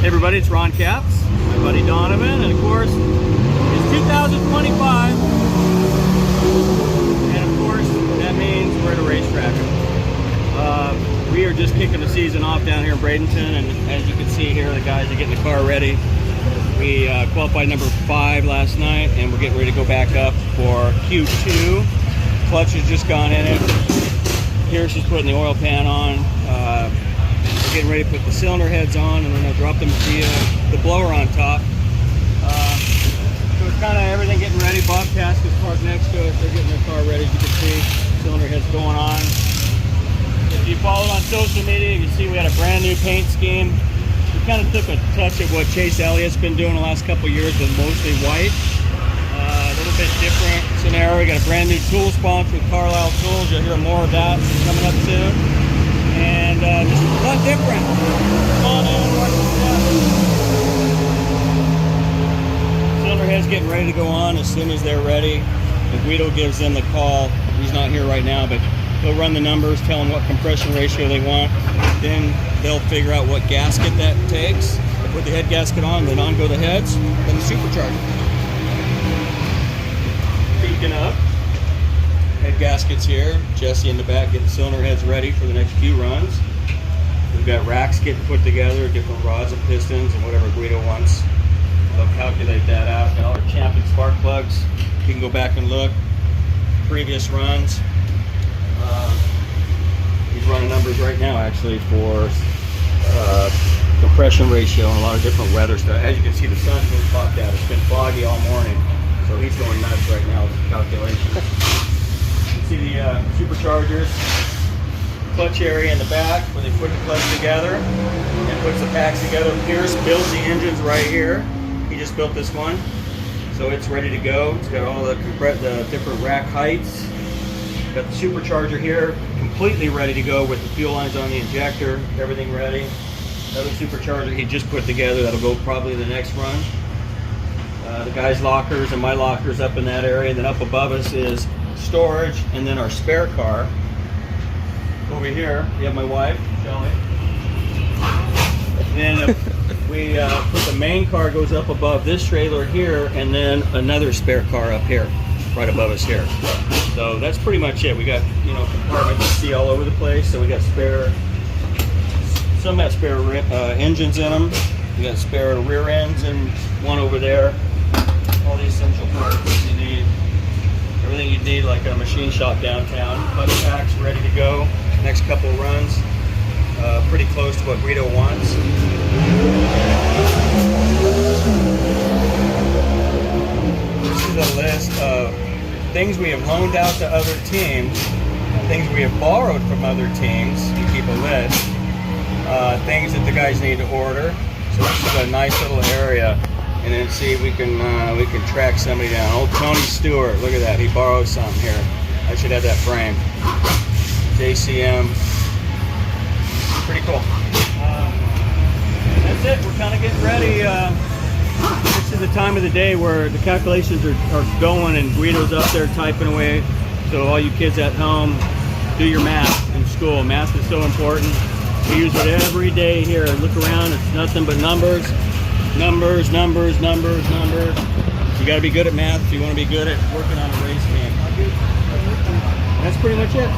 Hey everybody, it's Ron Capps, my buddy Donovan, and of course, it's 2025, and of course, that means we're at a racetrack. We are just kicking the season off down here in Bradenton, and as you can see here, the guys are getting the car ready. We qualified number 5 last night, and we're getting ready to go back up for Q2. Clutch has just gone in it. Here's just putting the oil pan on. We're getting ready to put the cylinder heads on, and then I'll drop the blower on top. So it's kind of everything getting ready. Bobcats is parked next to us. They're getting their car ready. As you can see, cylinder heads going on. If you followed on social media, you can see we had a brand new paint scheme. We kind of took a touch of what Chase Elliott's been doing the last couple of years, with mostly white. A little bit different scenario. We got a brand new tool sponsor with Carlisle Tools. You'll hear more of that coming up soon. And just a lot different. Come on in, watch the cylinder head's getting ready to go on as soon as they're ready. And Guido gives them the call. He's not here right now, but he'll run the numbers, tell them what compression ratio they want. Then they'll figure out what gasket that takes. They put the head gasket on, then on go the heads, then the supercharger. Peeking up. Head gaskets here. Jesse in the back getting cylinder heads ready for the next few runs. We've got racks getting put together, different rods and pistons and whatever Guido wants. They'll calculate that out. Got all our champion spark plugs. You can go back and look. Previous runs. He's running numbers right now actually for compression ratio and a lot of different weather stuff. As you can see, the sun's been popped out. It's been foggy all morning, so he's going nuts right now with the calculations. See the superchargers, clutch area in the back where they put the clutch together and puts the packs together. Pierce builds the engines right here. He just built this one, so it's ready to go. It's got all the different rack heights. Got the supercharger here, completely ready to go with the fuel lines on the injector, everything ready. Another supercharger he just put together that'll go probably the next run. The guys' lockers and my lockers up in that area. Then up above us is storage, and then our spare car. Over here, you have my wife, Shelly. Then we put the main car goes up above this trailer here, and then another spare car up here, right above us here. So that's pretty much it. We got, compartments you see all over the place. So we got some got spare engines in them. We got spare rear ends and one over there. All the essential parts you need. Everything you need, like a machine shop downtown. Clutch packs ready to go. Next couple runs, pretty close to what Guido wants. This is a list of things we have loaned out to other teams, things we have borrowed from other teams. You keep a list. Things that the guys need to order. So this is a nice little area. And then see if we can track somebody down. Old Tony Stewart, look at that. He borrowed some here. I should have that frame. JCM. Pretty cool. That's it. We're kind of getting ready. This is the time of the day where the calculations are going, and Guido's up there typing away. So all you kids at home, do your math in school. Math is so important. We use it every day here. Look around. It's nothing but numbers. Numbers. You got to be good at math if you want to be good at working on a race game. That's pretty much it.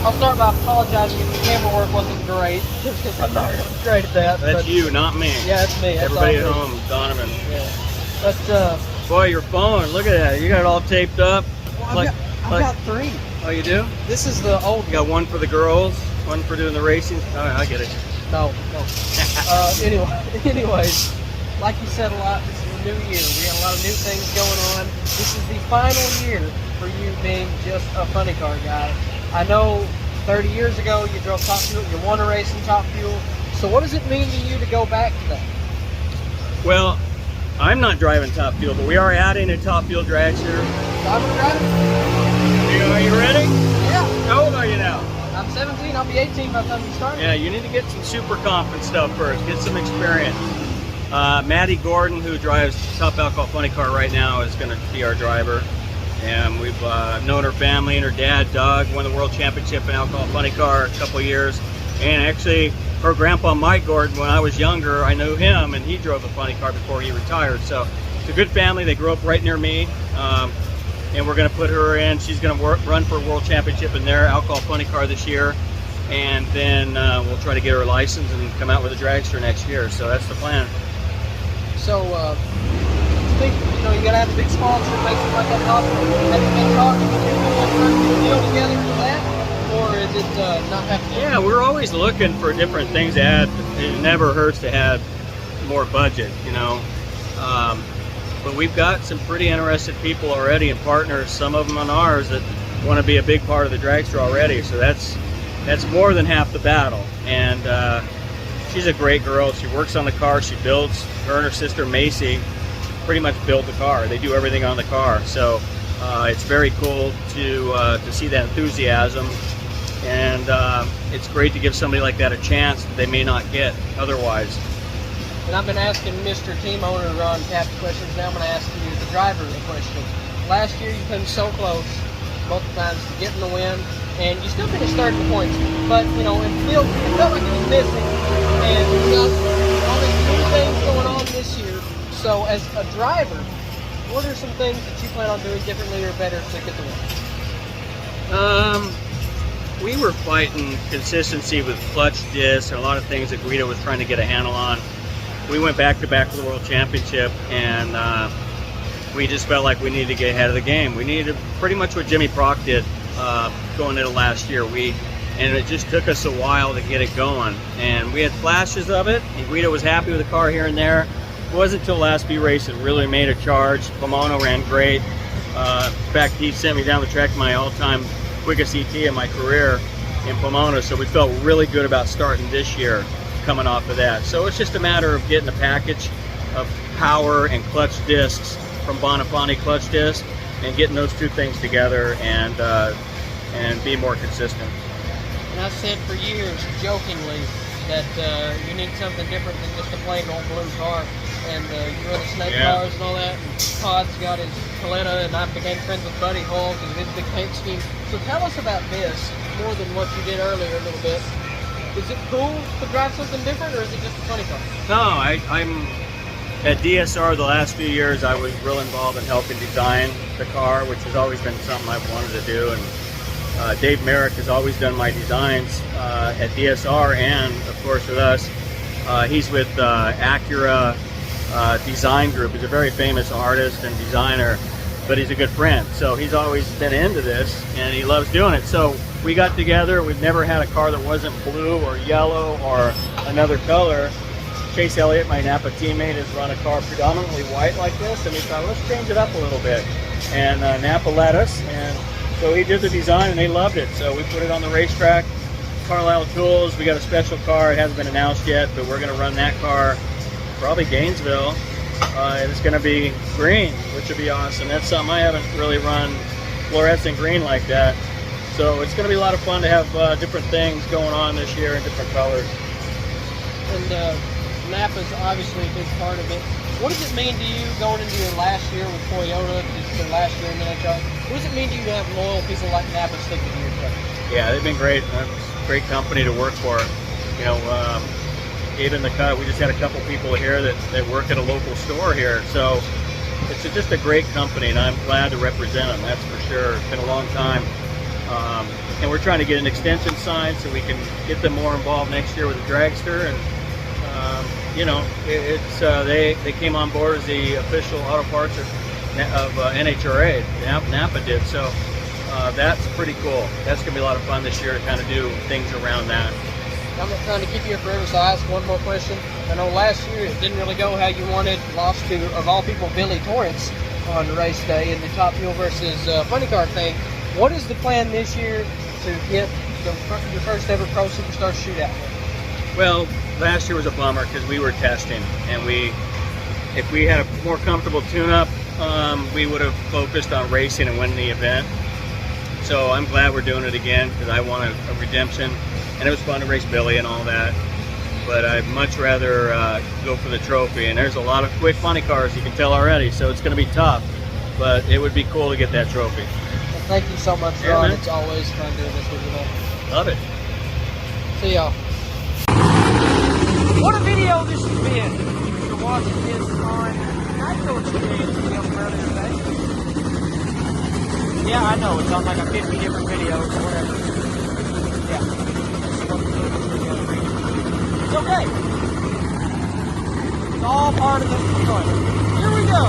I'll start by apologizing if the camera work wasn't great, just because I'm not great at that. That's you, not me. Yeah, it's me. That's everybody at home, Donovan. Yeah. But boy, your phone, look at that. You got it all taped up. Well, I've got 3. Oh, you do? This is the old. You got one for the girls, one for doing the racing. Oh, I get it. No. Anyways, like you said a lot, this is a new year. We got a lot of new things going on. This is the final year for you being just a funny car guy. I know 30 years ago you drove Top Fuel, you won a race in Top Fuel. So what does it mean to you to go back to that? Well, I'm not driving Top Fuel, but we are adding a Top Fuel dragster. I'm driving. Are you ready? Yeah. How old are you now? I'm 17, I'll be 18 by the time we start. Yeah, you need to get some super comp and stuff first. Get some experience. Maddie Gordon, who drives Top Alcohol Funny Car right now, is going to be our driver. And we've known her family and her dad, Doug, won the World Championship in Alcohol Funny Car a couple years. And actually, her grandpa Mike Gordon, when I was younger, I knew him, and he drove a funny car before he retired. So it's a good family. They grew up right near me, and we're going to put her in. She's going to run for a world championship in their alcohol funny car this year, and then we'll try to get her a license and come out with a dragster next year. So that's the plan. So, you think, you know, you gotta have a big sponsor, make something like that possible. Have you been talking to people like trying to put a deal together for that? Or is it not happening? Yeah, we're always looking for different things to add. It never hurts to have more budget, you know. But we've got some pretty interested people already and partners, some of them on ours, that want to be a big part of the dragster already. So that's more than half the battle. And she's a great girl. She works on the car. She builds. Her and her sister Macy pretty much build the car. They do everything on the car. So it's very cool to see that enthusiasm. And it's great to give somebody like that a chance that they may not get otherwise. And I've been asking Mr. Team Owner Ron Cap questions. Now I'm going to ask you, the driver, a question. Last year you came so close, multiple times, to getting the win, and you still finished third in points. But, you know, it felt like it was missing. And you got all these new things going on this year. So as a driver, what are some things that you plan on doing differently or better to get the win? We were fighting consistency with clutch discs and a lot of things that Guido was trying to get a handle on. We went back to back for the World Championship, and we just felt like we needed to get ahead of the game. We needed pretty much what Jimmy Prock did going into last year. And it just took us a while to get it going. And we had flashes of it, and Guido was happy with the car here and there. It wasn't until the last few races it really made a charge. Pomona ran great. In fact, he sent me down the track my all-time quickest ET in my career in Pomona, so we felt really good about starting this year coming off of that. So it's just a matter of getting a package of power and clutch discs from Bonafani clutch disc and getting those two things together and be more consistent. And I've said for years, jokingly, that you need something different than just a plain old blue car. And you run the snake cars and all that. And Todd's got his Toyota, and I became friends with Buddy Hulk and his big paint scheme. So tell us about this more than what you did earlier a little bit. Is it cool to drive something different, or is it just a funny car? No, I'm at DSR the last few years. I was real involved in helping design the car, which has always been something I've wanted to do. And Dave Merrick has always done my designs at DSR, and of course with us. He's with Acura Design Group. He's a very famous artist and designer, but he's a good friend. So he's always been into this, and he loves doing it. So we got together. We've never had a car that wasn't blue or yellow or another color. Chase Elliott, my Napa teammate, has run a car predominantly white like this, and we thought, let's change it up a little bit. And Napa let us, and so he did the design, and they loved it. So we put it on the racetrack. Carlisle Tools, we got a special car. It hasn't been announced yet, but we're going to run that car probably Gainesville, and it's going to be green, which would be awesome. That's something I haven't really run, fluorescent green like that. So it's going to be a lot of fun to have different things going on this year in different colors. And Napa's obviously a big part of it. What does it mean to you going into your last year with Toyota, your last year in Nitro? What does it mean to you to have loyal people like Napa sticking to your truck? Yeah, they've been great. It's a great company to work for. You know, even the cut, we just had a couple people here that work at a local store here. So it's just a great company, and I'm glad to represent them, that's for sure. It's been a long time. And we're trying to get an extension signed so we can get them more involved next year with the dragster. And you know, they came on board as the official auto parts of NHRA. Napa did. So that's pretty cool. That's gonna be a lot of fun this year to kind of do things around that. I'm not trying to keep you forever, so I'll ask one more question. I know last year it didn't really go how you wanted. Lost to, of all people, Billy Torrance on the race day in the Top Fuel versus Funny Car thing. What is the plan this year to get your first ever Pro Superstar Shootout? Well, last year was a bummer because we were testing, and if we had a more comfortable tune-up, we would have focused on racing and winning the event. So I'm glad we're doing it again because I want a redemption, and it was fun to race Billy and all that. But I'd much rather go for the trophy, and there's a lot of quick funny cars, you can tell already, so it's going to be tough. But it would be cool to get that trophy. Well, thank you so much, Ron. It's always fun doing this with you, man. Love it. See y'all. What a video this has been. You're watching this on Nitro Experience earlier today. Yeah, I know. It's on like a 50 different videos or whatever. Yeah. It's okay. It's all part of the fun. Here we go.